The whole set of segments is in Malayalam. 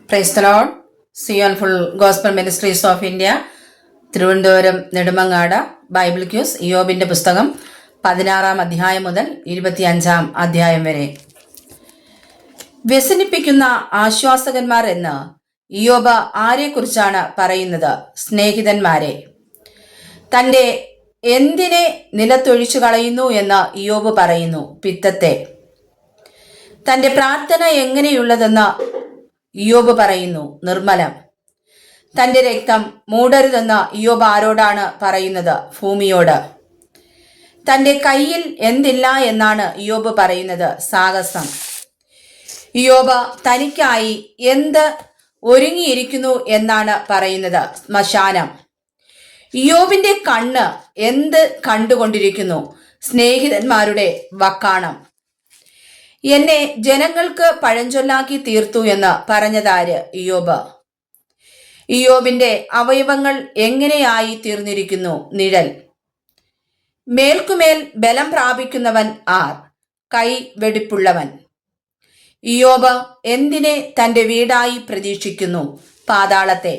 Price the lord. Zion full gospel ministries of India, Thiruvananthapuram Nedumangad. Bible quiz. ഇയ്യോബിന്റെ പുസ്തകം 16-ാം അധ്യായം മുതൽ 25-ാം അധ്യായം വരെ. വ്യസനിപ്പിക്കുന്ന ആശ്വാസകന്മാർ എന്ന് ഇയ്യോബ് ആരെക്കുറിച്ചാണ് പറയുന്നത്? സ്നേഹിതന്മാരെ. തൻ്റെ എന്തിനെ നിലത്തൊഴിച്ചു കളയുന്നു എന്ന് ഇയ്യോബ് പറയുന്നു? പിത്തത്തെ. തൻ്റെ പ്രാർത്ഥന എങ്ങനെയുള്ളതെന്ന് ഇയ്യോബ് പറയുന്നു? നിർമ്മലം. തൻ്റെ രക്തം മൂടരുതെന്ന് ഇയ്യോബ് ആരോടാണ് പറയുന്നത്? ഭൂമിയോട്. തൻ്റെ കയ്യിൽ എന്തില്ല എന്നാണ് ഇയ്യോബ് പറയുന്നത്? സാഹസം. ഇയ്യോബ് തനിക്കായി എന്ത് ഒരുങ്ങിയിരിക്കുന്നു എന്നാണ് പറയുന്നത്? ശ്മശാനം. ഇയ്യോബിന്റെ കണ്ണ് എന്ത് കണ്ടുകൊണ്ടിരിക്കുന്നു? സ്നേഹിതന്മാരുടെ വക്കാണം. എന്നെ ജനങ്ങൾക്ക് പഴഞ്ചൊല്ലാക്കി തീർത്തു എന്ന് പറഞ്ഞതാര്? ഇയ്യോബ്. ഇയ്യോബിന്റെ അവയവങ്ങൾ എങ്ങനെയായി തീർന്നിരിക്കുന്നു? നിഴൽ. മേൽക്കുമേൽ ബലം പ്രാപിക്കുന്നവൻ ആർ? കൈ വെടിപ്പുള്ളവൻ. ഇയ്യോബ് എന്തിനെ തൻ്റെ വീടായി പ്രതീക്ഷിക്കുന്നു? പാതാളത്തെ.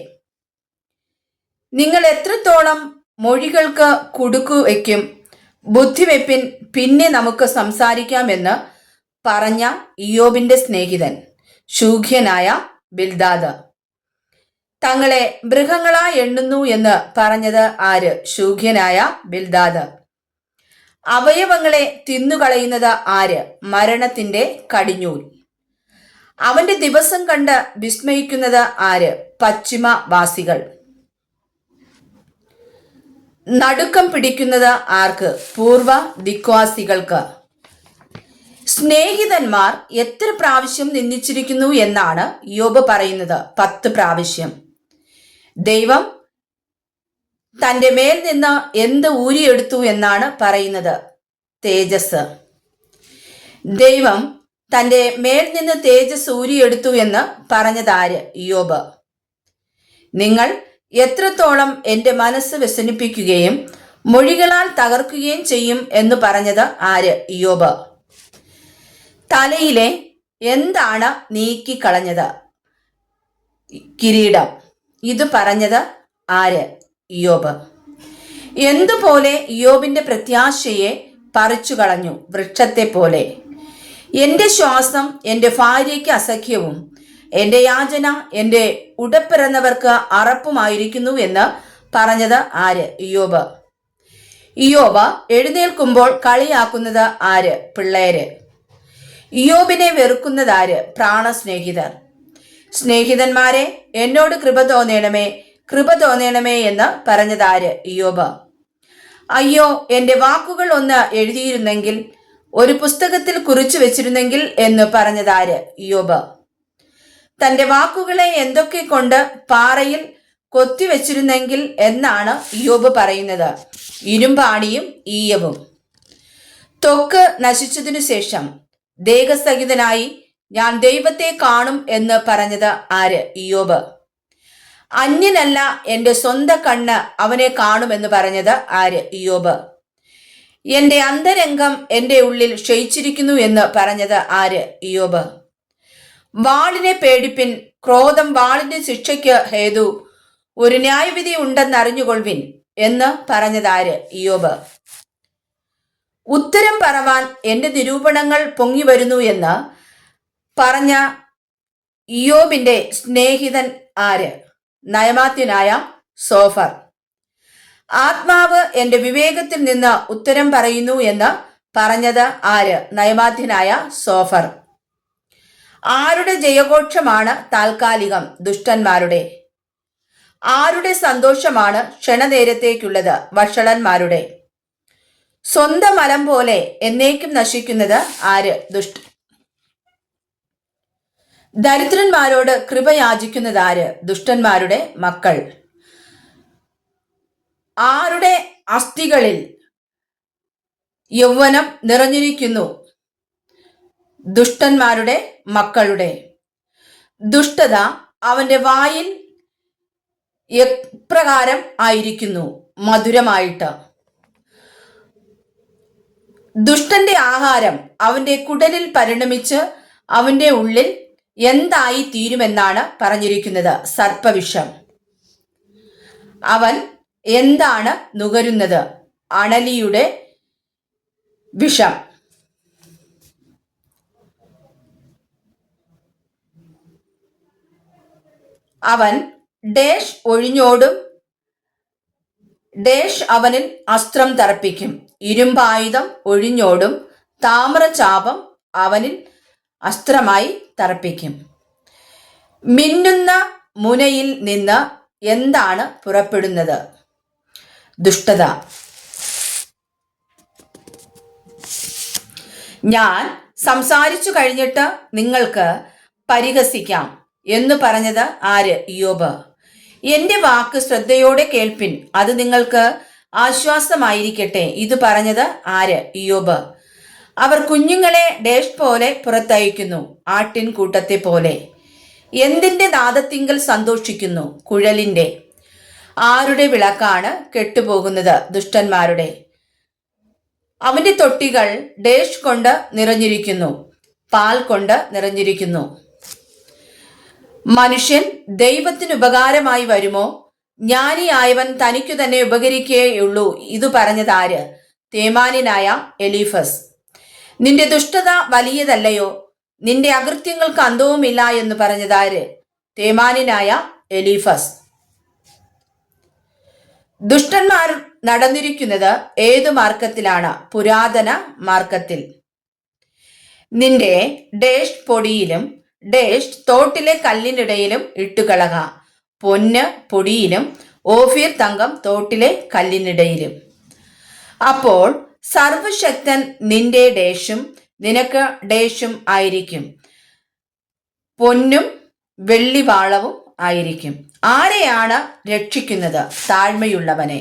നിങ്ങൾ എത്രത്തോളം മൊഴികൾക്ക് കുടുക്കു വയ്ക്കും? ബുദ്ധിവെപ്പിൻ, പിന്നെ നമുക്ക് സംസാരിക്കാമെന്ന് പറഞ്ഞ ഇയ്യോബിന്റെ സ്നേഹിതൻ ശൂഖ്യനായ ബിൽദാദ്. തങ്ങളെ മൃഗങ്ങളായി എണ്ണുന്നു എന്ന് പറഞ്ഞത് ആര്? ശൂഖ്യനായ ബിൽദാദ്. അവയവങ്ങളെ തിന്നുകളയുന്നത് ആര്? മരണത്തിന്റെ കടിഞ്ഞൂൽ. അവന്റെ ദിവസം കണ്ട് വിസ്മയിക്കുന്നത് ആര്? പശ്ചിമവാസികൾ. നടുക്കം പിടിക്കുന്നത് ആർക്ക്? പൂർവ ദിക്വാസികൾക്ക്. സ്നേഹിതന്മാർ എത്ര പ്രാവശ്യം നിന്ദിച്ചിരിക്കുന്നു എന്നാണ് ഇയ്യോബ് പറയുന്നത്? 10 പ്രാവശ്യം. ദൈവം തൻ്റെ മേൽ നിന്ന് എന്ത് ഊരിയെടുത്തു എന്നാണ് പറയുന്നത്? തേജസ്. ദൈവം തൻ്റെ മേൽ നിന്ന് തേജസ് ഊരിയെടുത്തു എന്ന് പറഞ്ഞതാര്? ഇയ്യോബ്. നിങ്ങൾ എത്രത്തോളം എൻ്റെ മനസ്സ് വ്യസനിപ്പിക്കുകയും മൊഴികളാൽ തകർക്കുകയും ചെയ്യും എന്ന് പറഞ്ഞത് ആര്? ഇയ്യോബ്. തലയിലെ എന്താണ് നീക്കിക്കളഞ്ഞത്? കിരീടം. ഇത് പറഞ്ഞത് ആര്? ഇയ്യോബ്. എന്തുപോലെ ഇയ്യോബിന്റെ പ്രത്യാശയെ പറിച്ചു കളഞ്ഞു? വൃക്ഷത്തെ പോലെ. എൻ്റെ ശ്വാസം എൻ്റെ ഭാര്യയ്ക്ക് അസഖ്യവും എൻ്റെ യാചന എൻ്റെ ഉടപ്പിറന്നവർക്ക് അറപ്പുമായിരിക്കുന്നു എന്ന് പറഞ്ഞത് ആര്? ഇയ്യോബ്. ഇയ്യോബ് എഴുന്നേൽക്കുമ്പോൾ കളിയാക്കുന്നത് ആര്? പിള്ളേര്. ഇയ്യോബിനെ വെറുക്കുന്നതാര്? പ്രാണസ്നേഹിതർ. സ്നേഹിതന്മാരെ, എന്നോട് കൃപ തോന്നണമേ, കൃപ തോന്നണമേ എന്ന് പറഞ്ഞതാര്? ഇയ്യോബ്. അയ്യോ, എൻ്റെ വാക്കുകൾ ഒന്ന് എഴുതിയിരുന്നെങ്കിൽ, ഒരു പുസ്തകത്തിൽ കുറിച്ചു വെച്ചിരുന്നെങ്കിൽ എന്ന് പറഞ്ഞതാര്? ഇയ്യോബ്. തൻ്റെ വാക്കുകളെ എന്തൊക്കെ കൊണ്ട് പാറയിൽ കൊത്തിവെച്ചിരുന്നെങ്കിൽ എന്നാണ് ഇയ്യോബ് പറയുന്നത്? ഇരുമ്പാണിയും ഈയവും. ത്വക്ക് നശിച്ചതിനു ശേഷം ദേഹസഹിതനായി ഞാൻ ദൈവത്തെ കാണും എന്ന് പറഞ്ഞത് ആര്? ഇയ്യോബ്. അന്യനല്ല, എൻ്റെ സ്വന്തം കണ്ണ് അവനെ കാണുമെന്ന് പറഞ്ഞത് ആര്? ഇയ്യോബ്. എൻ്റെ അന്തരംഗം എൻ്റെ ഉള്ളിൽ ക്ഷയിച്ചിരിക്കുന്നു എന്ന് പറഞ്ഞത് ആര്? ഇയ്യോബ്. വാളിനെ പേടിപ്പിൻ, ക്രോധം വാളിന്റെ ശിക്ഷയ്ക്ക് ഹേതു, ഒരു ന്യായവിധി ഉണ്ടെന്നറിഞ്ഞുകൊള്ളുവിൻ എന്ന് പറഞ്ഞതാര്? ഇയ്യോബ്. ഉത്തരം പറവാൻ എൻ്റെ നിരൂപണങ്ങൾ പൊങ്ങി വരുന്നു എന്ന് പറഞ്ഞ ഇയ്യോബിന്റെ സ്നേഹിതൻ ആര്? നയമാത്യനായ സോഫർ. ആത്മാവ് എൻ്റെ വിവേകത്തിൽ നിന്ന് ഉത്തരം പറയുന്നു എന്ന് പറഞ്ഞത് ആര്? നയമാത്യനായ സോഫർ. ആരുടെ ജയഘോഷമാണ് താൽക്കാലികം? ദുഷ്ടന്മാരുടെ. ആരുടെ സന്തോഷമാണ് ക്ഷണനേരത്തേക്കുള്ളത്? വഷളന്മാരുടെ. സ്വന്തം മലം പോലെ എന്നേക്കും നശിക്കുന്നത് ആര്? ദരിദ്രന്മാരോട് കൃപ യാചിക്കുന്നത് ആര്? ദുഷ്ടന്മാരുടെ മക്കൾ. ആരുടെ അസ്ഥികളിൽ യൗവനം നിറഞ്ഞിരിക്കുന്നു? ദുഷ്ടന്മാരുടെ മക്കളുടെ. ദുഷ്ടത അവന്റെ വായിൽ എപ്രകാരം ആയിരിക്കുന്നു? മധുരമായിട്ട്. ദുഷ്ടന്റെ ആഹാരം അവന്റെ കുടലിൽ പരിണമിച്ച് അവന്റെ ഉള്ളിൽ എന്തായി തീരുമെന്നാണ് പറഞ്ഞിരിക്കുന്നത്? സർപ്പവിഷം. അവൻ എന്താണ് നുകരുന്നത്? അണലിയുടെ വിഷം. അവൻ ഡേഷ് ഒഴിഞ്ഞോടും, ഡേഷ് അവനിൽ അസ്ത്രം തറപ്പിക്കും. ഇരുമ്പായുധം ഒഴിഞ്ഞോടും, താമ്രചാപം അവനിൽ അസ്ത്രമായി തറപ്പിക്കും. മിന്നുന്ന മുനയിൽ നിന്ന് എന്താണ് പുറപ്പെടുന്നത്? ദുഷ്ടത. ഞാൻ സംസാരിച്ചു കഴിഞ്ഞിട്ട് നിങ്ങൾക്ക് പരിഹസിക്കാം എന്ന് പറഞ്ഞത് ആര്? ഇയ്യോബ്. എന്റെ വാക്ക് ശ്രദ്ധയോടെ കേൾപ്പിൻ, അത് നിങ്ങൾക്ക് ആശ്വാസമായിരിക്കട്ടെ. ഇത് പറഞ്ഞത് ആര്? ഇയ്യോബ്. അവർ കുഞ്ഞുങ്ങളെ ഡേഷ് പോലെ പുറത്തയക്കുന്നു, ആട്ടിൻ കൂട്ടത്തെ പോലെ. എന്തിന്റെ നാദത്തിങ്കൽ സന്തോഷിക്കുന്നു? കുഴലിന്റെ. ആരുടെ വിളക്കാണ് കെട്ടുപോകുന്നത്? ദുഷ്ടന്മാരുടെ. അവന്റെ തൊട്ടികൾ ഡേഷ് കൊണ്ട് നിറഞ്ഞിരിക്കുന്നു, പാൽ കൊണ്ട് നിറഞ്ഞിരിക്കുന്നു. മനുഷ്യൻ ദൈവത്തിന് ഉപകാരമായി വരുമോ? ജ്ഞാനിയായവൻ തനിക്കു തന്നെ ഉപകരിക്കുകയുള്ളൂ. ഇത് പറഞ്ഞതാര്? തേമാന്യനായ എലീഫസ്. നിന്റെ ദുഷ്ടത വലിയതല്ലയോ? നിന്റെ അകൃത്യങ്ങൾക്ക് അന്തവുമില്ല എന്ന് പറഞ്ഞതാര്? തേമാന്യനായ എലീഫസ്. ദുഷ്ടന്മാർ നടന്നിരിക്കുന്നത് ഏതു മാർഗത്തിലാണ്? പുരാതന മാർഗത്തിൽ. നിന്റെ ഡേഷ് പൊടിയിലും ഡേഷ് തോട്ടിലെ കല്ലിനിടയിലും ഇട്ടുകളക. പൊന്ന് പൊടിയിലും ഓഫീർ തങ്കം തോട്ടിലെ കല്ലിനിടയിലും. അപ്പോൾ സർവശക്തൻ നിന്റെ ഡേഷും നിനക്ക് ഡേഷും ആയിരിക്കും, പൊന്നും വെള്ളിവാളവും ആയിരിക്കും. ആരെയാണ് രക്ഷിക്കുന്നത്? താഴ്മയുള്ളവനെ.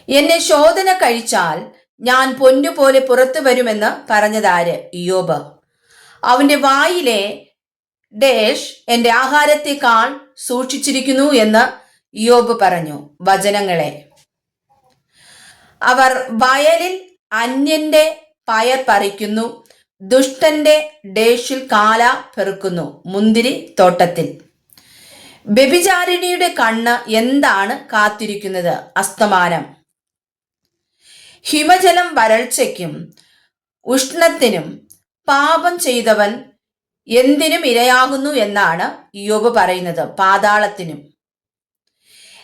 എന്നെ ശോധന കഴിച്ചാൽ ഞാൻ പൊന്നുപോലെ പുറത്തു വരുമെന്ന് പറഞ്ഞതാര്? ഇയ്യോബ്. അവന്റെ വായിലെ ഡേഷ് എന്റെ ആഹാരത്തെക്കാൾ സൂക്ഷിച്ചിരിക്കുന്നു എന്ന് ഇയ്യോബ് പറഞ്ഞു. വചനങ്ങളെ. അവർ വയലിൽ അന്യന്റെ പയർ പറിക്കുന്നു, ദുഷ്ടന്റെ ഡേഷിൽ കാല പെറുക്കുന്നു. മുന്തിരി തോട്ടത്തിൽ. വ്യഭിചാരിണിയുടെ കണ്ണ് എന്താണ് കാത്തിരിക്കുന്നത്? അസ്തമാനം. ഹിമജലം വരൾച്ചയ്ക്കും ഉഷ്ണത്തിനും പാപം ചെയ്തവൻ എന്തിനും ഇരയാകുന്നു എന്നാണ് ഇയ്യോബ് പറയുന്നത്? പാതാളത്തിനും.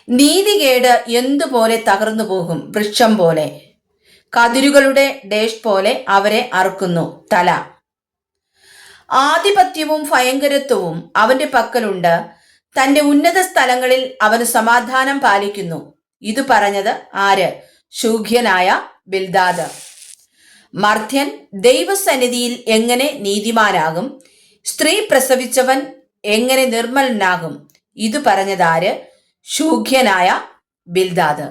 നീതികേട് എന്തുപോലെ തകർന്നു പോകും? വൃക്ഷം പോലെ. കതിരുകളുടെ ഡേഷ് പോലെ അവരെ അറുക്കുന്നു. തല. ആധിപത്യവും ഭയങ്കരത്വവും അവന്റെ പക്കലുണ്ട്, തന്റെ ഉന്നത സ്ഥലങ്ങളിൽ അവന് സമാധാനം പാലിക്കുന്നു. ഇത് പറഞ്ഞത് ആര്? ശൂഖ്യനായ ബിൽദാദ്. മർത്യൻ ദൈവസന്നിധിയിൽ എങ്ങനെ നീതിമാനാകും? സ്ത്രീ പ്രസവിച്ചവൻ എങ്ങനെ നിർമ്മലനാകും? ഇത് പറഞ്ഞതാര്? ശൂഖ്യനായ ബിൽദാദ്.